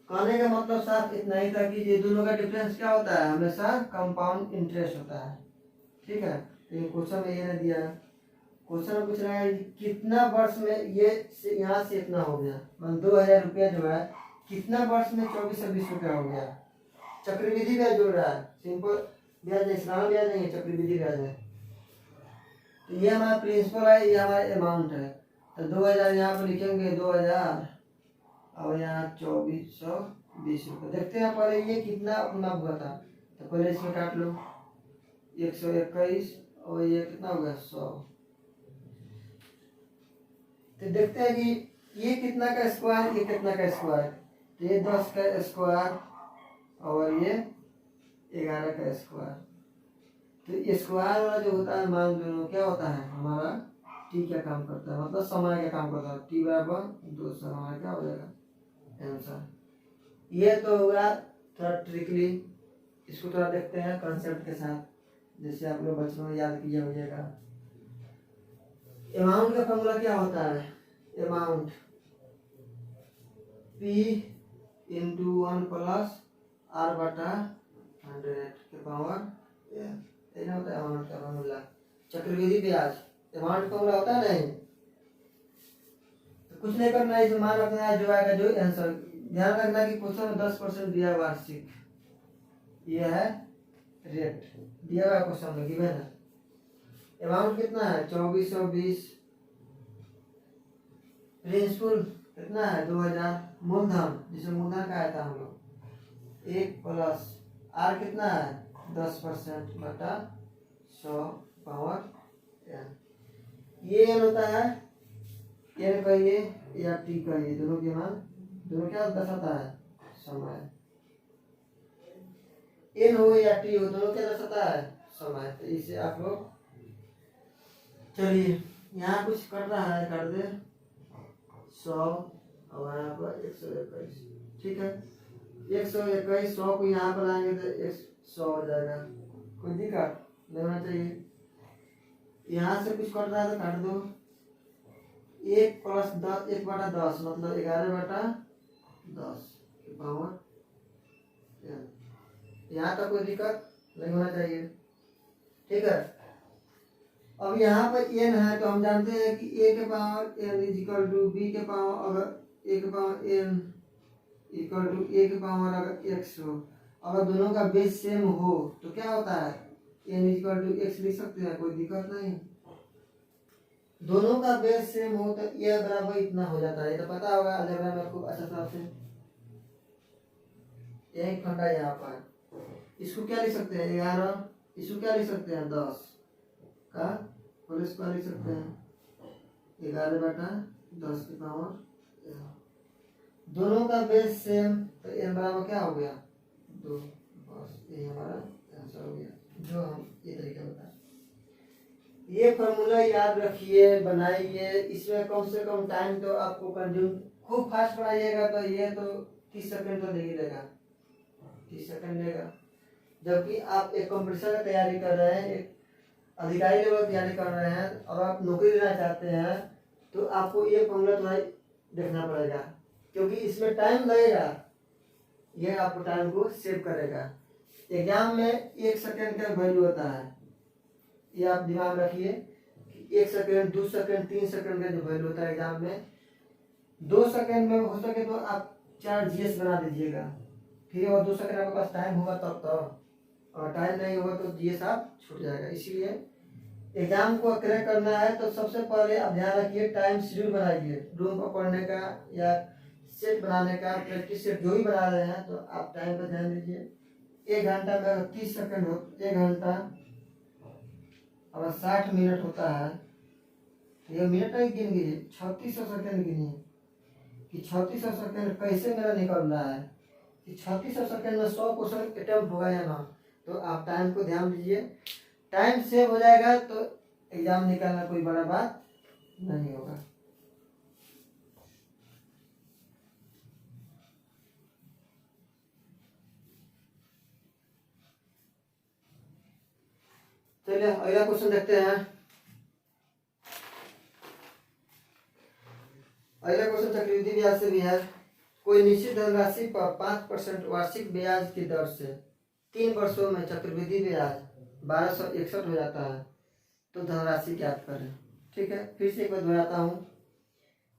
Speaker 1: कहने का मतलब साफ इतना ही था कि ये दोनों का डिफरेंस क्या होता है, हमेशा कंपाउंड इंटरेस्ट होता है। ठीक है, लेकिन क्वेश्चन में ये नहीं दिया, क्वेश्चन में पूछ रहा है कितना वर्ष में ये यहाँ से इतना हो गया, मतलब 2000 रुपया जो है कितना वर्ष में 24 और 20 रुपया हो गया। चक्रवृद्धि ब्याज जोड़ रहा है, सिंपल ब्याज नहीं, साधारण ब्याज नहीं है, चक्रवृद्धि ब्याज है। तो ये हमारा प्रिंसिपल है, ये हमारा अमाउंट है। तो 2000 यहाँ पर लिखेंगे 2000 और यहाँ 2420 रुपये। देखते हैं पहले ये कितना अपना हुआ था, तो पहले इसमें काट लो 121 और ये कितना होगा 100। तो देखते हैं कि ये कितना का स्क्वायर, ये कितना का स्क्वायर, तो ये 10 का स्क्वायर और ये 11 का स्क्वायर। तो स्क्वायर वाला जो होता है मान दोनों क्या होता है हमारा टी क्या काम करता है, मतलब समय का काम करता है, टी बराबर 200 हमारा क्या हो जाएगा आंसर। ये तो होगा थोड़ा ट्रिकली, इसको थोड़ा देखते हैं कॉन्सेप्ट के साथ, जैसे आप लोग बचपन में याद किया होगा। अमाउंट का फॉर्मूला क्या होता है, amount P into 1 plus R बटा 100 के पावर n होता है अमाउंट का फॉर्मूला। चक्रवृद्धि ब्याज अमाउंट फॉर्मूला होता है नहीं, तो कुछ नहीं करना है, इसमें मान रखना है जो आएगा जो आंसर। ध्यान रखना कि क्वेश्चन में 10% दिया वार्षिक, ये है रेट दिया हुआ क्वेश्चन में गिवन है। अमाउंट कितना है 2420, प्रिंसिपल कितना है 2000, मूलधन जिसमें मूलधन का आया था हम लोग 1 प्लस R कितना है 10% बटा 100 पावर n। ये n होता है, n कहिए या t कहिए, दोनों के मान दोनों क्या दर्शाता है समय, n हो या t हो दोनों क्या दर्शाता है समय। तो इसे आप लोग चलिए यहाँ कुछ कर रहा है कर दे 100 और यहाँ पर 121। ठीक है, 121 100 को यहाँ पर आएंगे तो 100 हो जाएगा, कोई दिक्कत नहीं होना चाहिए। यहाँ से कुछ कर रहा है तो काट दो, 1 प्लस 10 1 बटा 10 मतलब 11 बटा 10 के पावर n। यहाँ तक कोई दिक्कत नहीं होना चाहिए। ठीक है, अब यहाँ पर n है तो हम जानते हैं कि a के power n is equal to b के पावर, अगर a के power n equal to a के पावर अगर x हो, अगर दोनों का बेस सेम हो तो क्या होता है n is equal to x लिख सकते हैं, कोई दिक्कत नहीं। दोनों का बेस सेम हो तो ये बराबर इतना हो जाता है, ये तो पता होगा अलजेब्रा में आपको अच्छा तरह से। एक फंडा यहाँ पर इसको क्या लिख सकते हैं 11, इसको क्या लिख सकते हैं 10 का होल स्क्वायर लिख सकते हैं 11 बटा 10 की पावर। दोनों का बेस सेम तो n बराबर क्या हो गया 2, बस ये हमारा आंसर हो गया जो हम ये तरीका बताए। ये फॉर्मूला याद रखिए बनाइए, इसमें कम से कम टाइम तो आपको कंज्यूम, खूब फास्ट पढ़ाइएगा तो ये तो 30 सेकंड तो नहीं लेगा, 30 सेकंड लेगा। जबकि आप एक कंपटीशन की तैयारी कर रहे हैं, एक अधिकारी लेवल की तैयारी कर रहे हैं और आप नौकरी लेना चाहते हैं तो आपको ये फॉर्मूला थोड़ा देखना पड़ेगा, क्योंकि इसमें टाइम लगेगा। ये आपको टाइम को सेव करेगा। एग्जाम में 1 सेकेंड का वैल्यू होता है, ये आप दिमाग रखिए कि 1 सेकेंड, 2 सेकेंड, 3 सेकेंड का जो वैल्यू होता है एग्जाम में, 2 सेकेंड में हो सके तो आप 4 जीएस बना दीजिएगा, फिर और 2 सेकेंड आपके पास टाइम होगा तब तो, और टाइम नहीं होगा तो जीएस आप छूट जाएगा। इसीलिए एग्जाम को क्रैक करना है तो सबसे पहले आप ध्यान रखिए, टाइम शेड्यूल बनाइए, रूम पर पढ़ने का या सेट बनाने का, प्रैक्टिस सेट जो भी बना रहे हैं तो आप टाइम पर ध्यान दीजिए। 1 घंटा में अगर 30 सेकंड हो, 1 घंटा अगर 60 मिनट होता है तो ये मिनट नहीं गिन गिनिए, 3600 सेकंड गिनिए कि 3600 सेकंड कैसे मेरा निकल रहा है, कि 3600 सेकंड में 100 क्वेश्चन अटेम्प्ट होगा या ना। तो आप टाइम को ध्यान दीजिए, टाइम सेव हो जाएगा तो एग्जाम निकालना कोई बड़ा बात नहीं होगा। चलिए अगला क्वेश्चन देखते हैं। अगला क्वेश्चन चक्रवृद्धि ब्याज से भी है। कोई निश्चित धनराशि पर 5% वार्षिक ब्याज की दर से 3 वर्षों में चक्रवृद्धि ब्याज 1261 हो जाता है, तो धनराशि ज्ञात करें। ठीक है, फिर से एक बार दोहराता हूँ।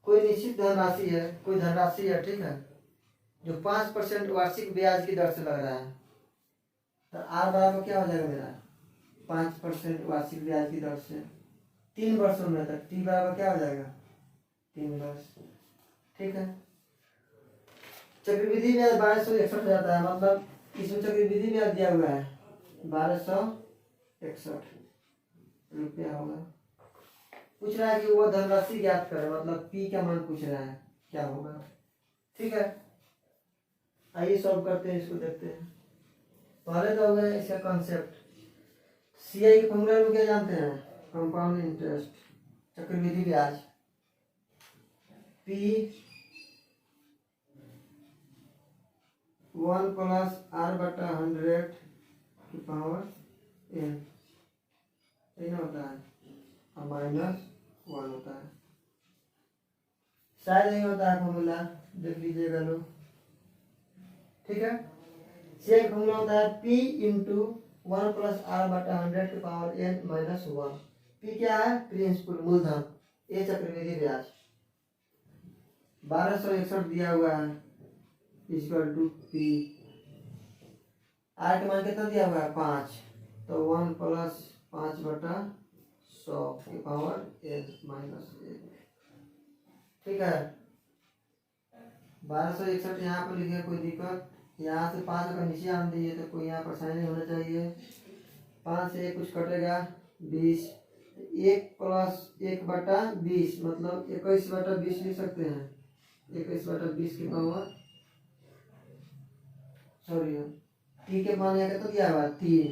Speaker 1: कोई निश्चित धनराशि है, कोई धनराशि है, ठीक है, जो 5% वार्षिक ब्याज की दर से लग रहा है, तो आर बराबर क्या हो जाएगा मेरा, 5% वार्षिक ब्याज की दर से 3 वर्षों में तक, टी बराबर क्या हो जाएगा 3 वर्ष। ठीक है, चक्रवृद्धि ब्याज 1261 हो जाता है, मतलब इसमें चक्रवृद्धि ब्याज दिया हुआ है 1261 रुपया होगा। पूछ रहा है कि वो धनराशि ज्ञात करें, मतलब पी का मान पूछ रहा है क्या होगा। ठीक है, आइए सॉल्व करते हैं, इसको देखते हैं। पहले तो हो गया इसका कॉन्सेप्ट। सीआई के फॉर्मूला में क्या जानते हैं, कंपाउंड इंटरेस्ट, चक्रवृद्धि ब्याज, पी 1 प्लस आर बटा 100 की पावर एन, ये होता है, और -1 होता है। शायद नहीं होता है फॉर्मूला, देख लीजिएगा लोग। ठीक है, सेम फॉर्मूला होता है P इंटू 1 प्लस आर बटा 100 की पावर n -1। P क्या है, प्रिंसिपल, मूलधन, ये चक्रवृद्धि ब्याज 1261 दिया हुआ है, इक्वल टू P, आर के मान कितना दिया हुआ है 5, तो 1 प्लस 5 बटा 100 की पावर n-1। ठीक है, 1261 यहाँ पर लिखे, कोई दिक्कत, यहाँ से 5 अगर नीचे आन दिए तो कोई यहाँ परेशानी नहीं होना चाहिए। 5 से कुछ कटेगा 20, 1 प्लस 1 बटा 20 मतलब 21 बटा 20 लिख सकते हैं, 21 बटा 20 की पावर, सॉरी टी के मान यहाँ कितना दिया हुआ 3,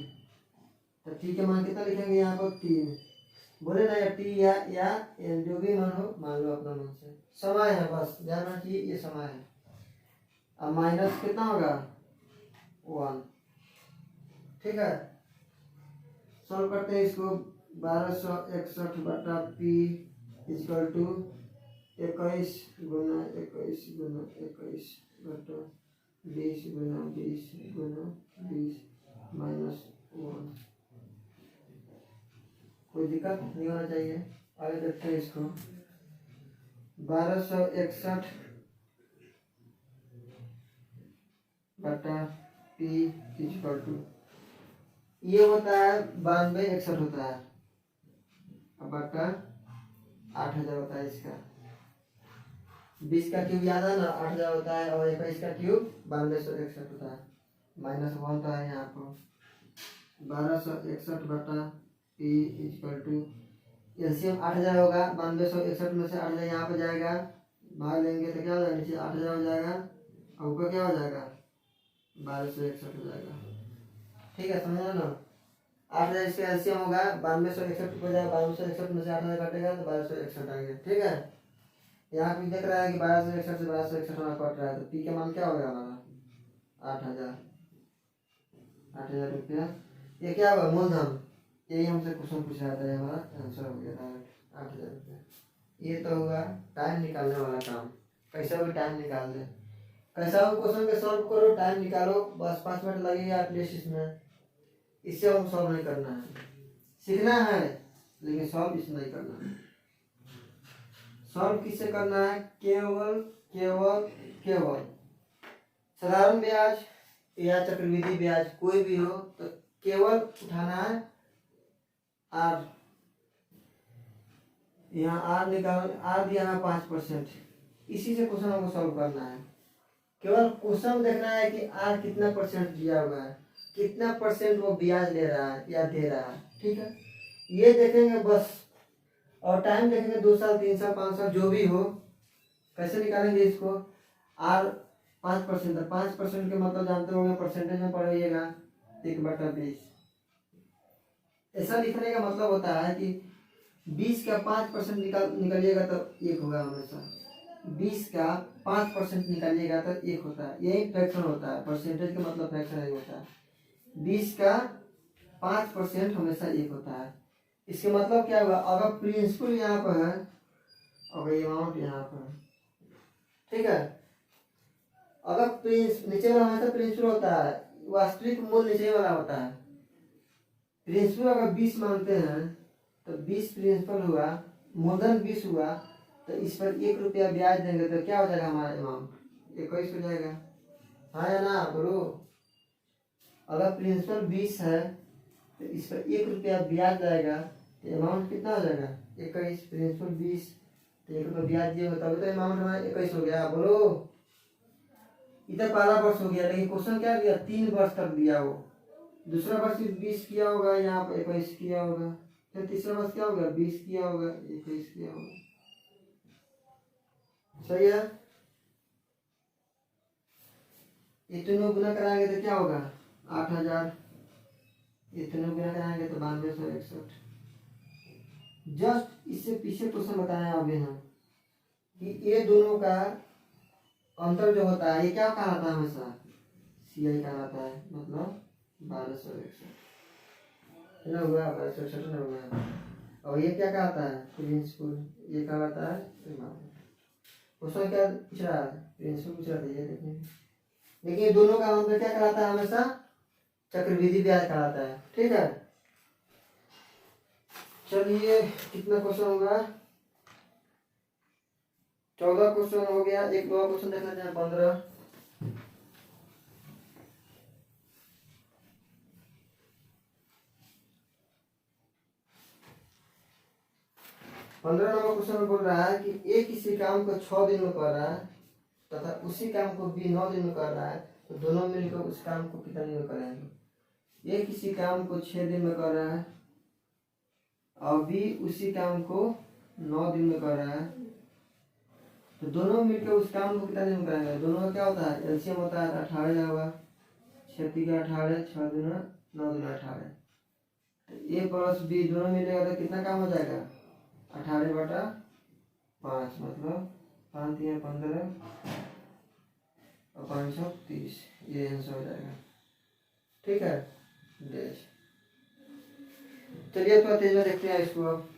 Speaker 1: तो टी के मान कितना लिखेंगे यहाँ पर 3, बोले ना या टी या जो भी मान हो मान लो अपना मन से। समय है, बस ध्यान रखिए ये समय है। अब माइनस कितना होगा 1। ठीक है, सॉल्व करते हैं इसको। 1261 बटा पी इक्वल टू 21 गुना 21 गुना 21 बटा 20 गुना 20 गुना 20 -1। कोई दिक्कत नहीं होना चाहिए। आगे देखते हैं इसको। 1261 बटा पी इक्वल टू, ये होता है 9261 होता है, अब बटा 8000 होता है इसका। 20 का क्यूब याद है ना, 8000 होता है, और 21 का क्यूब 9261 होता है, -1 होता है यहाँ पर। 1261 बटा पी इक्वल टू, एलसीएम 8000 होगा, 9261 में से 8000 यहाँ पर जाएगा, भाग लेंगे तो क्या हो जाएगा, नीचे 8000 हो जाएगा, और ऊपर क्या हो जाएगा 1261 हो जाएगा। ठीक है, समझ ना, 8000 इसका एलसीएम होगा, 9261 हो जाएगा, 9261 में से 8000 घटेगा तो 1261 आएगा। ठीक है, यहाँ पे देख रहा है कि 1261 से 1261 हमारा कट रहा है, तो पी का मान क्या होगा हमारा 8000 रुपया। ये क्या होगा, मूलधन, यही हमसे क्वेश्चन पूछ रहा था, हमारा आंसर हो गया 8000 रुपया। ये तो हुआ टाइम निकालने वाला काम। कैसा भी टाइम निकाल दे, कैसा भी क्वेश्चन के सॉल्व करो, टाइम निकालो, बस 5 मिनट लगेगा एटलीस्ट इसमें। इससे हम सॉल्व नहीं करना है, सीखना है लेकिन सॉल्व इससे नहीं करना है। सॉल्व किससे करना है? केवल केवल केवल साधारण ब्याज या चक्रवृद्धि ब्याज कोई भी हो तो केवल उठाना है आर। यहाँ आर निकाल, आर दिया है 5%, इसी से क्वेश्चन हमको सॉल्व करना है। केवल क्वेश्चन देखना है कि आर कितना परसेंट दिया हुआ है, कितना परसेंट वो ब्याज ले रहा है या दे रहा है। ठीक है, ये देखेंगे बस, और टाइम देखेंगे 2 साल 3 साल 5 साल जो भी हो। कैसे निकालेंगे इसको? आर 5% है, 5% के मतलब जानते होंगे, परसेंटेज में पढ़िएगा 1/20। ऐसा लिखने का मतलब होता है कि 20 का 5% निकालिएगा तो 1 होगा हमेशा। 20 का 5% निकालिएगा तो 1 होता है, यही फ्रैक्शन होता है। परसेंटेज का मतलब फ्रैक्शन नहीं होता है। 20 का 5% हमेशा 1 होता है। इसके मतलब क्या हुआ? अगर प्रिंसिपल यहाँ पर है और अमाउंट यहाँ पर है, ठीक है, अगर नीचे वाला हमेशा प्रिंसिपल होता है, वास्तविक मूल्य नीचे वाला होता है। प्रिंसिपल अगर 20 मानते हैं तो 20 प्रिंसिपल हुआ, मूलधन 20 हुआ, तो इस पर 1 रुपया ब्याज देंगे तो क्या हो जाएगा हमारा अमाउंट? 21 हो जाएगा। हाँ या ना बोलो? अगर प्रिंसिपल 20 है तो इस पर 1 रुपया ब्याज जाएगा तो अमाउंट कितना हो जाएगा? 21। प्रिंसिपल 20 तो 1 रुपया ब्याज दिए तभी तो अमाउंट हमारा 21 हो गया। बोलो, इधर पहला वर्ष हो गया, लेकिन क्वेश्चन क्या दिया? 3 वर्ष तक दिया। वो दूसरा वर्ष 20 किया होगा, यहाँ पर 21 किया होगा, फिर तीसरा वर्ष क्या होगा? 20 किया होगा, 21 किया होगा। सही है। इतने गुना कराएंगे तो क्या होगा? 8000। इतने गुना कराएंगे तो 9261। जस्ट इससे पीछे क्वेश्चन बताया अभी हम कि ये दोनों का अंतर जो होता है ये क्या कहलाता है? हमेशा CI कहलाता है, मतलब 1261 ना हुआ, 1261 ना हुआ। और ये क्या कहता है? प्रिंसिपल। ये कहलाता है क्वेश्चन क्या पूछ रहा है? प्रिंसिपल पूछ रहा था, ये देखिए। लेकिन ये दोनों का अंतर क्या कहलाता है? हमेशा चक्रवृद्धि ब्याज कहलाता है। ठीक है, चलिए कितना क्वेश्चन होगा? 14 क्वेश्चन हो गया। एक दो क्वेश्चन देख लेते हैं। 15 नंबर क्वेश्चन में बोल रहा है कि ए किसी काम को 6 दिन में कर रहा है तथा उसी काम को बी 9 दिन में कर रहा है, तो दोनों मिलकर उस काम को कितने दिन में करेंगे? ए किसी काम को 6 दिन में कर रहा है और बी उसी काम को 9 दिन में कर रहा है, तो दोनों मिलकर उस काम को कितने दिन में करेंगे? दोनों का क्या होता है? एलसीएम होता है 18 होगा। 6 का 18, 6 दूना 9 दूना 18। ए प्लस बी दोनों मिलेगा तो कितना काम हो जाएगा? 18/5, मतलब 5 3 15 और 530। ये आंसर हो जाएगा। ठीक है, चलिए थोड़ा तेज में देखते हैं इसको। अब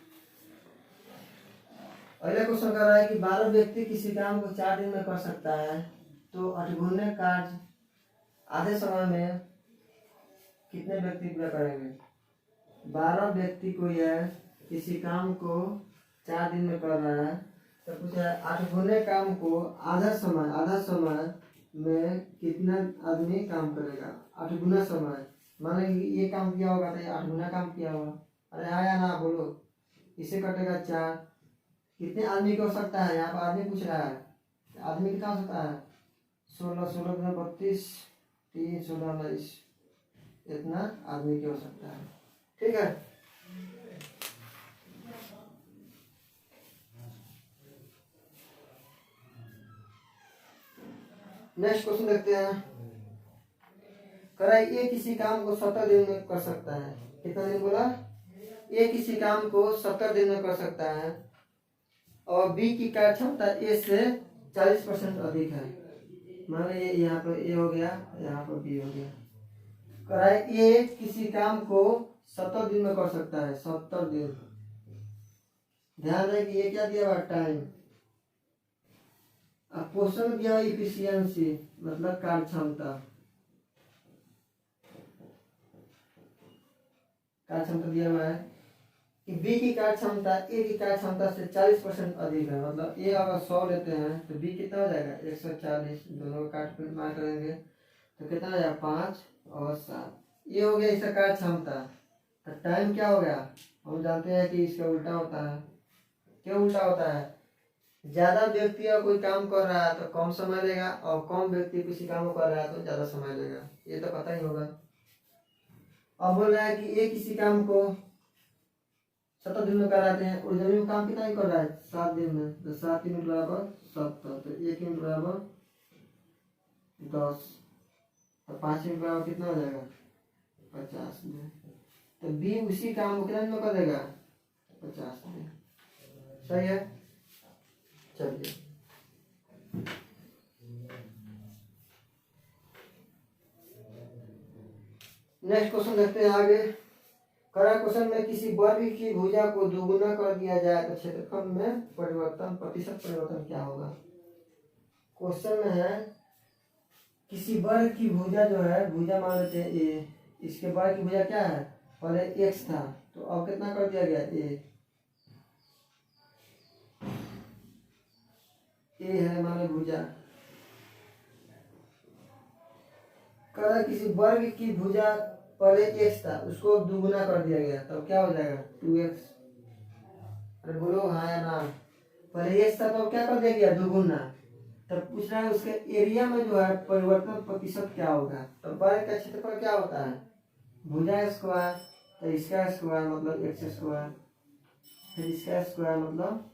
Speaker 1: अगला क्वेश्चन कर रहा है कि 12 व्यक्ति किसी काम को 4 दिन में कर सकता है, तो 8 गुने कार्य आधे समय में कितने व्यक्ति पूरा करेंगे? 12 व्यक्ति को यह किसी काम को 4 दिन में कर रहा है, तो पूछ रहा है 8 गुने काम को आधा समय में कितना आदमी काम करेगा? 8 गुना समय, माने ये काम किया होगा तो 8 गुना काम किया होगा। अरे आया ना बोलो, इसे कटेगा 4। कितने आदमी की हो सकता है? यहाँ पर आदमी पूछ रहा है, आदमी कितना हो सकता है? 16 16 गुना 32, 3 16 19, इतना आदमी की हो सकता है। ठीक है, नेक्स्ट क्वेश्चन देखते हैं। कराई ए किसी काम को 70 दिन में कर सकता है। कितना दिन बोला? ए किसी काम को 70 दिन में कर सकता है और बी की कार्य क्षमता ए से 40% अधिक है। मान लीजिए यहाँ पर ए हो गया, यहाँ पर बी हो गया। कराई ए किसी काम को 70 दिन में कर सकता है। 70 दिन, ध्यान रहे कि ये क्या दिया हुआ टाइम। अब क्वेश्चन में दिया हुआ इफिशियंसी मतलब कार्य क्षमता। कार्य क्षमता दिया हुआ है कि बी की कार्य क्षमता ए की कार्य क्षमता से 40% अधिक है। मतलब ए अगर 100 लेते हैं तो बी कितना हो जाएगा 140। दोनों का काट कर मार करेंगे तो कितना हो जाएगा 5 और 7। ये हो गया इसका कार्य क्षमता। तो टाइम क्या हो गया, हम जानते हैं कि इसका उल्टा होता है। क्यों उल्टा होता है, ज्यादा व्यक्ति अगर कोई काम कर रहा है तो कम समय लेगा और कम व्यक्ति किसी काम को कर रहा है तो ज्यादा समय लेगा, ये तो पता ही होगा। अब बोल रहा है कि एक किसी काम को 70 दिन में कराते हैं और जमीन में काम कितना ही कर रहा है 7 दिन में, तो 7 यूनिट बराबर 70, तो 1 यूनिट बराबर 10, तो 5 यूनिट बराबर कितना हो जाएगा 50 में। तो बी उसी काम को कितना में कर देगा 50 में। सही है। चलिए नेक्स्ट क्वेश्चन देखते हैं आगे। करा क्वेश्चन में किसी वर्ग की भुजा को दोगुना कर दिया जाए तो क्षेत्रफल में परिवर्तन प्रतिशत परिवर्तन क्या होगा। क्वेश्चन में है किसी वर्ग की भुजा जो है, भुजा मान लेते हैं ए, इसके वर्ग की भुजा क्या है, पहले एक्स था तो अब कितना कर दिया गया ए है मान लो भुजा। करा किसी वर्ग की भुजा पहले एक्स था उसको दुगुना कर दिया गया तो क्या हो जाएगा 2x। अरे बोलो हाँ या ना। पहले एक्स था तो क्या कर दिया गया दुगुना। तब पूछ रहा है उसके एरिया में जो है परिवर्तन प्रतिशत क्या होगा। तो वर्ग का क्षेत्रफल क्या होता है भुजा स्क्वायर, तो इसका स्क्वायर मतलब एक्स स्क्वायर, फिर इसका स्क्वायर मतलब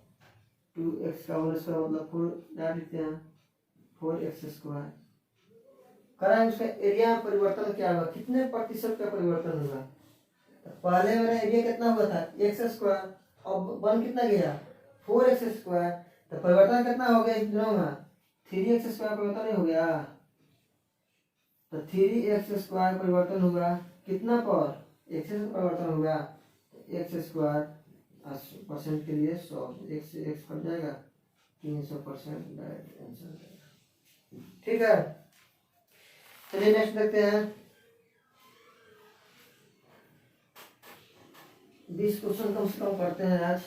Speaker 1: 2x का होल स्क्वायर मतलब 4 डाल देते हैं 4x स्क्वायर। करा उसका एरिया में परिवर्तन क्या होगा, कितने प्रतिशत का परिवर्तन होगा। तो पहले मेरा एरिया कितना हुआ था एक्स स्क्वायर, अब बन कितना गया 4x स्क्वायर, तो परिवर्तन कितना हो गया इन दोनों में 3x स्क्वायर परिवर्तन नहीं हो गया। तो 3x स्क्वायर परिवर्तन होगा कितना पर एक्स परिवर्तन होगा एक्स स्क्वायर परसेंट के लिए 100, एक से एक्स कट जाएगा 300% डायरेक्ट आंसर। ठीक है चलिए नेक्स्ट देखते हैं। 20 क्वेश्चन कम से कम करते हैं आज,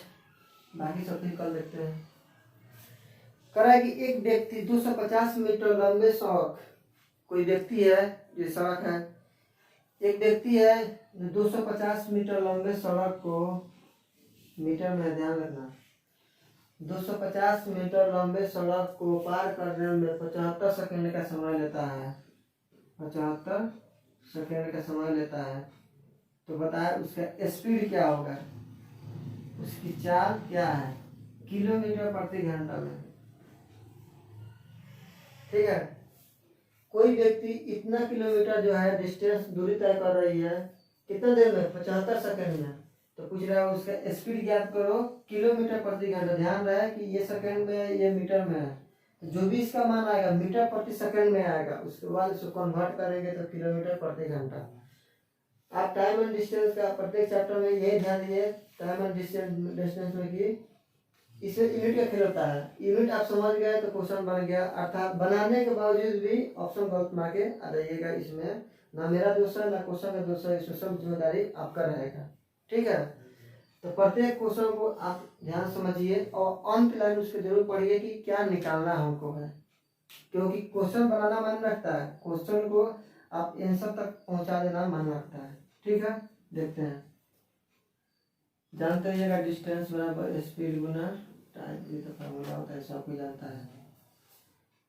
Speaker 1: बाकी सब भी कल देखते हैं। करा कि एक व्यक्ति 250 मीटर लंबे सड़क, कोई व्यक्ति है ये सड़क है, एक व्यक्ति है जो 250 मीटर लंबे सड़क को मीटर में ध्यान रखना 250 मीटर लंबे सड़क को पार करने में 75 सेकंड का समय लेता है। 75 सेकंड का समय लेता है। तो बताए उसका स्पीड क्या होगा, उसकी चाल क्या है किलोमीटर प्रति घंटा में। ठीक है कोई व्यक्ति इतना किलोमीटर जो है डिस्टेंस दूरी तय कर रही है कितना देर में 75 सेकंड में। तो पूछ रहा है उसका स्पीड ज्ञात करो किलोमीटर प्रति घंटा। ध्यान रहे कि ये सेकंड में ये मीटर में है, तो जो भी इसका मान आएगा मीटर प्रति सेकंड में आएगा, उसके बाद इसको कन्वर्ट करेंगे तो किलोमीटर प्रति घंटा। आप टाइम एंड डिस्टेंस का प्रत्येक चैप्टर में यही ध्यान दीजिए टाइम एंड डिस्टेंस में कि इसमें यूनिट का खेल होता है। यूनिट आप समझ गए तो क्वेश्चन बन गया, अर्थात बनाने के बावजूद भी ऑप्शन गलत मार के आ जाइएगा। इसमें ना मेरा दोष है ना क्वेश्चन का दोष है, इसमें सब जिम्मेदारी आपका रहेगा। ठीक है तो प्रत्येक क्वेश्चन को आप ध्यान समझिए और अंत लाइन उसको जरूर पढ़िए कि क्या निकालना हमको है, क्योंकि क्वेश्चन बनाना मायने रखता है, क्वेश्चन को आप आंसर तक पहुंचा देना मायने रखता है। ठीक है देखते हैं। जानते रहिएगा डिस्टेंस बराबर स्पीड गुना टाइम, ये तो फार्मूला होता है सब कोई जानता है,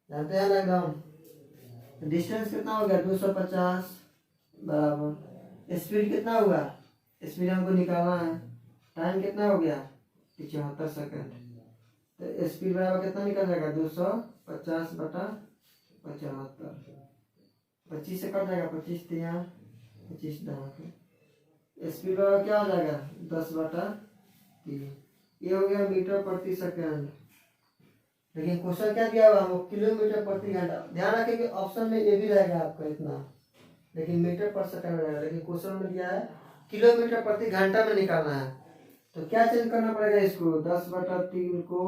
Speaker 1: जानते हैं ना एकदम। डिस्टेंस कितना हो गया 250 बराबर स्पीड कितना होगा, स्पीड हमको निकालना है, टाइम कितना हो गया 75 सेकंड। तो स्पीड बराबर कितना निकल जाएगा 250 बटा 75, 25 से कट जाएगा 25 3 25 10। स्पीड बराबर क्या हो जाएगा 10 बटा 3। ये हो गया मीटर प्रति सेकंड। लेकिन क्वेश्चन क्या दिया हुआ हमको किलोमीटर प्रति घंटा। ध्यान रखें कि ऑप्शन में ये भी रहेगा आपका इतना, लेकिन मीटर पर सेकंड रहेगा, लेकिन क्वेश्चन में दिया है किलोमीटर प्रति घंटा में निकालना है। तो क्या चेंज करना पड़ेगा इसको, 10/3 को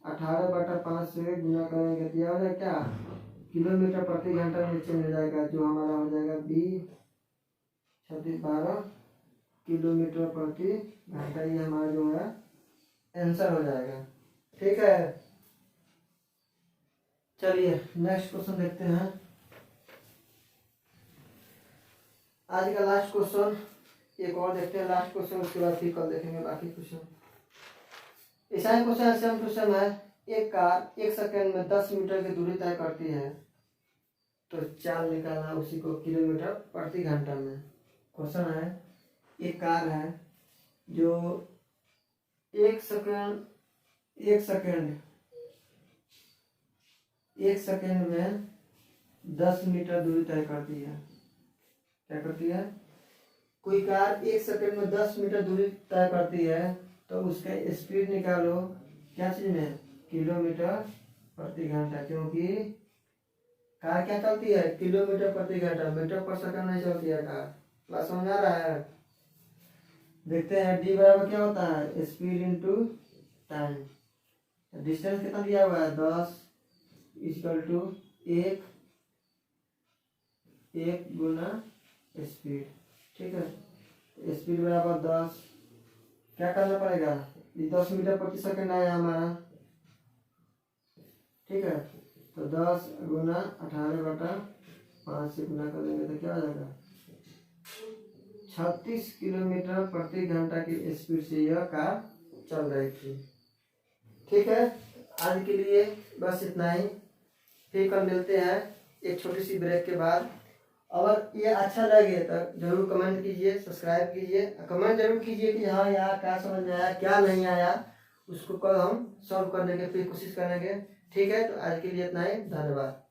Speaker 1: 18/5 से गुना करेंगे तो यह हो जाएगा क्या, किलोमीटर प्रति घंटा में चेंज हो जाएगा, जो हमारा हो जाएगा 12 किलोमीटर प्रति घंटा। ये हमारा जो है आंसर हो जाएगा। ठीक है, चलिए नेक्स्ट क्वेश्चन देखते हैं। आज का लास्ट क्वेश्चन, एक और देखते हैं लास्ट क्वेश्चन, उसके बाद फिर कल देखेंगे बाकी क्वेश्चन। ऐसा ही क्वेश्चन सेम टू सेम है। एक कार 1 सेकंड में 10 मीटर की दूरी तय करती है, तो चाल निकालना उसी को किलोमीटर प्रति घंटा में। क्वेश्चन है, एक कार है जो 1 सेकंड में 10 मीटर दूरी तय करती है। क्या करती है, कोई कार 1 सेकंड में 10 मीटर दूरी तय करती है, तो उसका स्पीड निकालो क्या चीज में, किलोमीटर प्रति घंटा, क्योंकि कार क्या चलती है, किलोमीटर प्रति घंटा, मीटर पर सेकंड नहीं चलती है कार। क्लास समझ आ रहा है। देखते हैं डी बराबर क्या होता है, स्पीड इंटू टाइम। डिस्टेंस कितना दिया हुआ है, 10 इक्वल टू 1 गुना स्पीड। ठीक है, स्पीड बराबर 10, क्या करना पड़ेगा, ये 10 मीटर प्रति सेकंड आया हमारा। ठीक है, तो 10 गुना 18/5 से गुना कर देंगे तो क्या हो जाएगा, 36 किलोमीटर प्रति घंटा की स्पीड से यह कार चल रही थी। ठीक है, आज के लिए बस इतना ही, फिर कल मिलते हैं एक छोटी सी ब्रेक के बाद। अगर ये अच्छा लगे तो जरूर कमेंट कीजिए, सब्सक्राइब कीजिए, कमेंट जरूर कीजिए कि हाँ यार क्या समझ में आया क्या नहीं आया, उसको कल हम सॉल्व करने की फिर कोशिश करेंगे। ठीक है, तो आज के लिए इतना ही, धन्यवाद।